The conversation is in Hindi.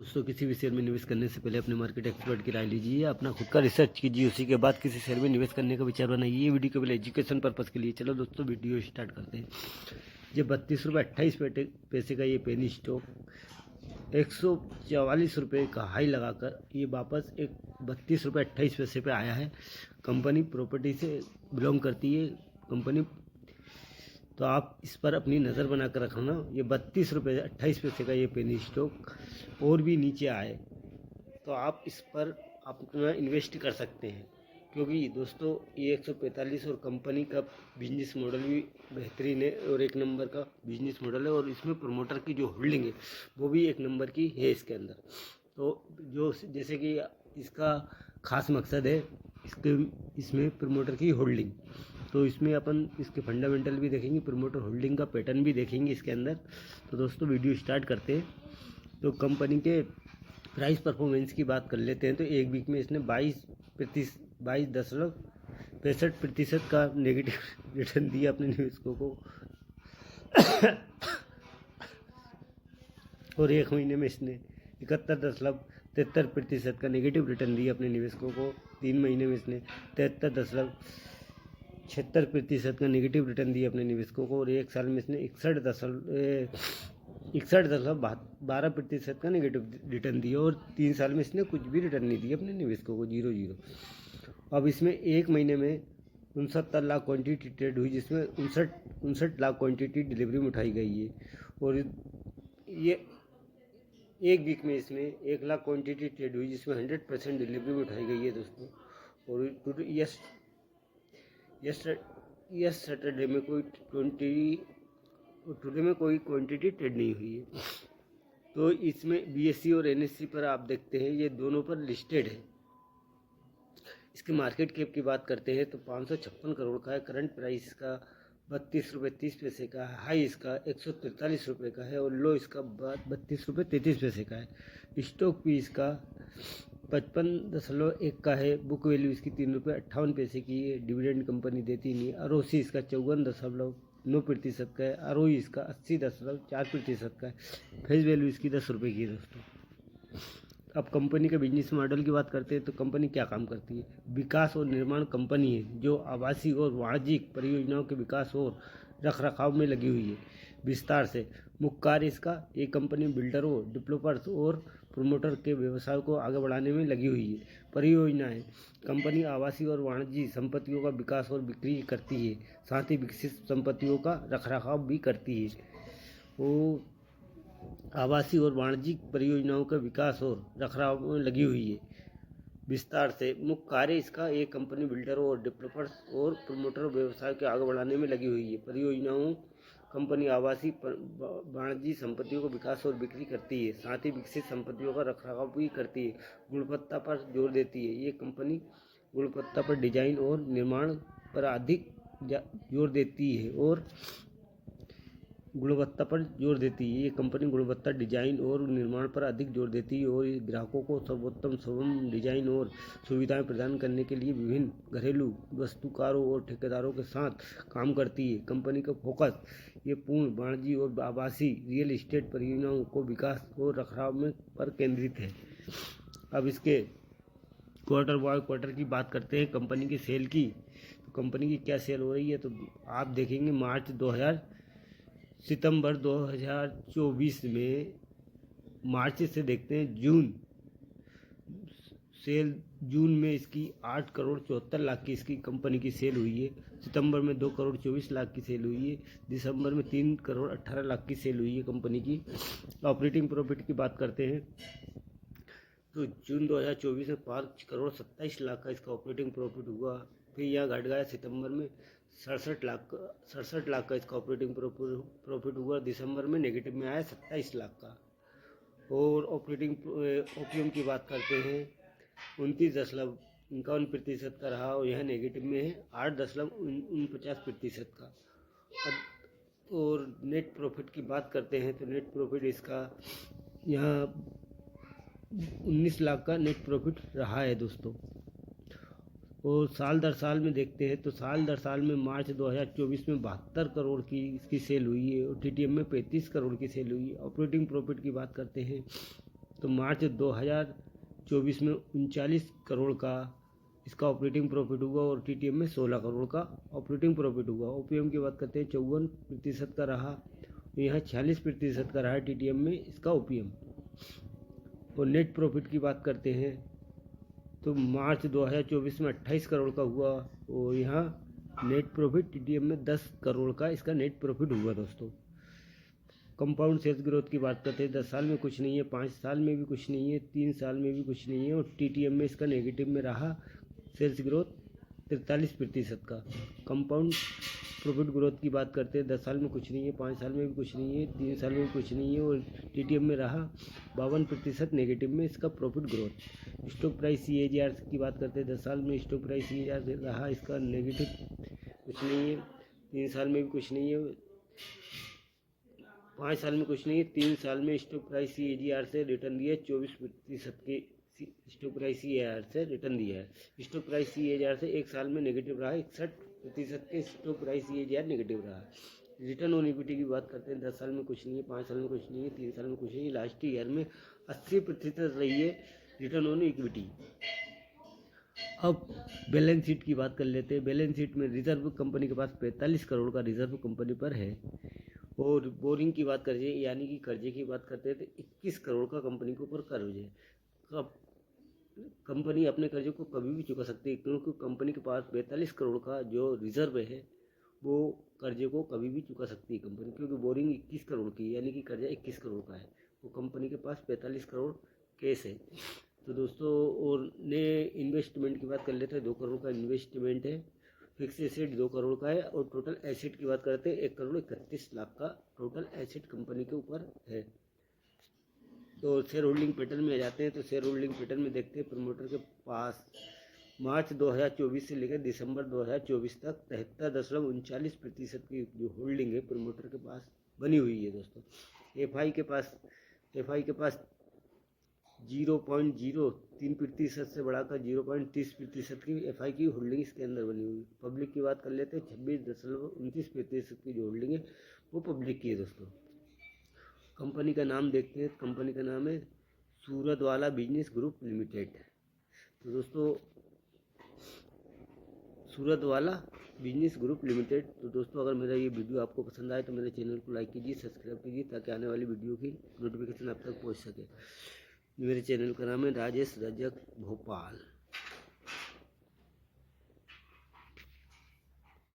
दोस्तों, किसी भी शेयर में निवेश करने से पहले अपने मार्केट एक्सपर्ट की राय लीजिए, अपना खुद का रिसर्च कीजिए, उसी के बाद किसी शेयर में निवेश करने का विचार बनाइए। ये वीडियो केवल एजुकेशन पर्पज़ के लिए। चलो दोस्तों, वीडियो स्टार्ट करते हैं। ये 32 रुपये 28 पैसे का ये पेनी स्टॉक 144 रुपये का हाई लगाकर ये वापस एक 32 रुपये 28 पैसे पे आया है। कंपनी प्रॉपर्टी से बिलोंग करती है कंपनी, तो आप इस पर अपनी नज़र बना कर रखना। ये 32 रुपये 28 पैसे का ये पेनी स्टॉक और भी नीचे आए तो आप इस पर अपना इन्वेस्ट कर सकते हैं, क्योंकि दोस्तों ये 145 और कंपनी का बिजनेस मॉडल भी बेहतरीन है और एक नंबर का बिजनेस मॉडल है। और इसमें प्रमोटर की जो होल्डिंग है वो भी एक नंबर की है इसके अंदर। तो जो जैसे कि इसका खास मकसद है इसमें प्रमोटर की होल्डिंग, तो इसमें अपन इसके फंडामेंटल भी देखेंगे, प्रमोटर होल्डिंग का पैटर्न भी देखेंगे इसके अंदर। तो दोस्तों वीडियो स्टार्ट करते हैं। तो कंपनी के प्राइस परफॉर्मेंस की बात कर लेते हैं। तो एक वीक में इसने 22.65% का नेगेटिव रिटर्न दिया अपने निवेशकों को और एक महीने में इसने 71.73% का नेगेटिव रिटर्न दिया अपने निवेशकों को। 3 महीने में इसने 73.76% का नेगेटिव रिटर्न दिया अपने निवेशकों को और एक साल में इसने 61.12% का नेगेटिव रिटर्न दिया और 3 साल में इसने कुछ भी रिटर्न नहीं दिया अपने निवेशकों को, 0। अब इसमें एक महीने में 69 लाख क्वांटिटी ट्रेड हुई, जिसमें 59 लाख क्वांटिटी डिलीवरी में उठाई गई है। और ये एक वीक में इसमें 1 लाख क्वांटिटी ट्रेड हुई, जिसमें 100% डिलीवरी में उठाई गई है दोस्तों। और यस सैटरडे में टुडे में कोई क्वांटिटी ट्रेड नहीं हुई है। तो इसमें बीएससी और एनएससी पर आप देखते हैं ये दोनों पर लिस्टेड है। इसके मार्केट कैप की बात करते हैं तो 556 करोड़ का है। करंट प्राइस इसका 32 रुपये 30 पैसे का है। हाई इसका 143 रुपये का है और लो इसका 32 रुपये 33 पैसे का है। स्टॉक भी इसका 55.1 का है। बुक वैल्यू इसकी 3 रुपये 58 पैसे की है। डिविडेंड कंपनी देती नहीं है। आरओसी इसका 54.9% का है। आरओई इसका 80.4% का है। फेस वैल्यू इसकी 10 रुपये की है दोस्तों। अब कंपनी के बिजनेस मॉडल की बात करते हैं तो कंपनी क्या काम करती है। विकास और निर्माण कंपनी है जो आवासीय और वाणिज्यिक परियोजनाओं के विकास और रखरखाव में लगी हुई है। विस्तार से मुख्य कार्य इसका एक कंपनी बिल्डरों, डेवलपर्स और प्रमोटर के व्यवसाय को आगे बढ़ाने में लगी हुई है। परियोजनाएं कंपनी आवासीय और वाणिज्यिक संपत्तियों का विकास और बिक्री करती है, साथ ही विकसित संपत्तियों का रखरखाव भी करती है। वो आवासीय और वाणिज्यिक परियोजनाओं के विकास और रखरखाव में लगी हुई है। विस्तार से मुख्य कार्य इसका एक कंपनी बिल्डरों और डेवलपर्स और प्रमोटर व्यवसाय के आगे बढ़ाने में लगी हुई है। परियोजनाओं कंपनी आवासीय वाणिज्यिक संपत्तियों का विकास और बिक्री करती है, साथ ही विकसित संपत्तियों का रखरखाव भी करती है। गुणवत्ता पर जोर देती है। ये कंपनी गुणवत्ता पर डिजाइन और निर्माण पर अधिक जोर देती है और गुणवत्ता पर जोर देती है। ये कंपनी गुणवत्ता, डिजाइन और निर्माण पर अधिक जोर देती है और ग्राहकों को सर्वोत्तम सुगम डिजाइन और सुविधाएं प्रदान करने के लिए विभिन्न घरेलू वास्तुकारों और ठेकेदारों के साथ काम करती है। कंपनी का फोकस ये पूर्ण वाणिज्य और आवासीय रियल एस्टेट परियोजनाओं को विकास और रखरखाव में पर केंद्रित है। अब इसके क्वार्टर बाय क्वार्टर की बात करते हैं कंपनी की सेल की। तो कंपनी की क्या सेल हो रही है तो आप देखेंगे सितंबर 2024 में, मार्च से देखते हैं जून सेल। जून में इसकी 8 करोड़ 74 लाख की इसकी कंपनी की सेल हुई है। सितंबर में 2 करोड़ 24 लाख की सेल हुई है। दिसंबर में 3 करोड़ 18 लाख की सेल हुई है कंपनी की। ऑपरेटिंग प्रॉफिट की बात करते हैं तो जून 2024 में 5 करोड़ 27 लाख का इसका ऑपरेटिंग प्रॉफिट हुआ। फिर यहाँ घट गया सितंबर में 67 लाख का इसका ऑपरेटिंग प्रॉफिट हुआ। दिसंबर में नेगेटिव में आया 27 लाख का। और ओपीएम की बात करते हैं 29.51% का रहा और यह नेगेटिव में है 8.49% का। और नेट प्रॉफिट की बात करते हैं तो नेट प्रॉफिट इसका यहाँ 19 लाख का नेट प्रॉफिट रहा है दोस्तों। और साल दर साल में देखते हैं तो साल दर साल में मार्च 2024 में 72 करोड़ की इसकी सेल हुई है और टीटीएम में 35 करोड़ की सेल हुई है। ऑपरेटिंग प्रॉफिट की बात करते हैं तो मार्च 2024 में 39 करोड़ का इसका ऑपरेटिंग प्रॉफिट हुआ और टीटीएम में 16 करोड़ का ऑपरेटिंग प्रॉफिट हुआ। ओपीएम की बात करते हैं 54% का रहा, यहाँ 46% का रहा टीटीएम में इसका ओपीएम। और नेट प्रॉफिट की बात करते हैं तो मार्च 2024 में 28 करोड़ का हुआ और यहाँ नेट प्रॉफिट टीटीएम में 10 करोड़ का इसका नेट प्रॉफिट हुआ दोस्तों। कंपाउंड सेल्स ग्रोथ की बात करते हैं 10 साल में कुछ नहीं है, 5 साल में भी कुछ नहीं है, 3 साल में भी कुछ नहीं है और टीटीएम में इसका नेगेटिव में रहा सेल्स ग्रोथ 43% का। कंपाउंड प्रॉफिट ग्रोथ की बात करते हैं 10 साल में कुछ नहीं है, 5 साल में भी कुछ नहीं है, 3 साल में भी कुछ नहीं है और टीटीएम में रहा 52% नेगेटिव में इसका profit growth. Stock price CAGR की बात करते हैं 10 साल में स्टॉक प्राइस CAGR रहा इसका नेगेटिव कुछ नहीं है, 3 साल में भी कुछ नहीं है, 5 साल में कुछ नहीं है, 3 साल में स्टॉक प्राइस CAGR से रिटर्न दिया 24% के स्टॉक प्राइस CAGR से रिटर्न दिया है। स्टॉक प्राइस CAGR से एक साल में नेगेटिव रहा 61% के स्टॉक प्राइस CAGR नेगेटिव रहा। रिटर्न ऑन इक्विटी की बात करते हैं 10 साल में कुछ नहीं है, 5 साल में कुछ नहीं है, 3 साल में कुछ नहीं है, लास्ट ईयर में 80% रही है रिटर्न ऑन इक्विटी। अब बैलेंस शीट की बात कर लेते हैं। बैलेंस शीट में रिजर्व कंपनी के पास 45 करोड़ का रिजर्व कंपनी पर है और बोरिंग की बात करिए यानी कि कर्जे की बात करते हैं तो 21 करोड़ का कंपनी के ऊपर कर्ज है। अब कंपनी अपने कर्जे को कभी भी चुका सकती है क्योंकि कंपनी के पास 42 करोड़ का जो रिजर्व है वो कर्जे को कभी भी चुका सकती है कंपनी, क्योंकि बोरिंग 21 करोड़ की यानी कि कर्जा 21 करोड़ का है, तो कंपनी के पास 45 करोड़ कैश है। तो दोस्तों और नए इन्वेस्टमेंट की बात कर लेते हैं। 2 करोड़ का इन्वेस्टमेंट है, फिक्स एसेट 2 करोड़ का है और टोटल एसेट की बात करते हैं 1 करोड़ 31 लाख का टोटल एसेट कंपनी के ऊपर है। तो शेयर होल्डिंग पैटर्न में आ जाते हैं। तो शेयर होल्डिंग पैटर्न में देखते हैं प्रमोटर के पास मार्च 2024 से लेकर दिसंबर 2024 तक 73.39% की जो होल्डिंग है प्रमोटर के पास बनी हुई है दोस्तों। एफआई के पास 0.03% से बढ़ाकर 0.30% की एफआई की होल्डिंग इसके अंदर बनी हुई है। पब्लिक की बात कर लेते हैं 26.29% की जो होल्डिंग है वो पब्लिक की है दोस्तों। कंपनी का नाम देखते हैं, कंपनी का नाम है सूरतवाला बिजनेस ग्रुप लिमिटेड। तो दोस्तों सूरतवाला बिजनेस ग्रुप लिमिटेड। तो दोस्तों अगर मेरा ये वीडियो आपको पसंद आए तो मेरे चैनल को लाइक कीजिए, सब्सक्राइब कीजिए ताकि आने वाली वीडियो की नोटिफिकेशन आप तक पहुंच सके। मेरे चैनल का नाम है राजेश रजक भोपाल।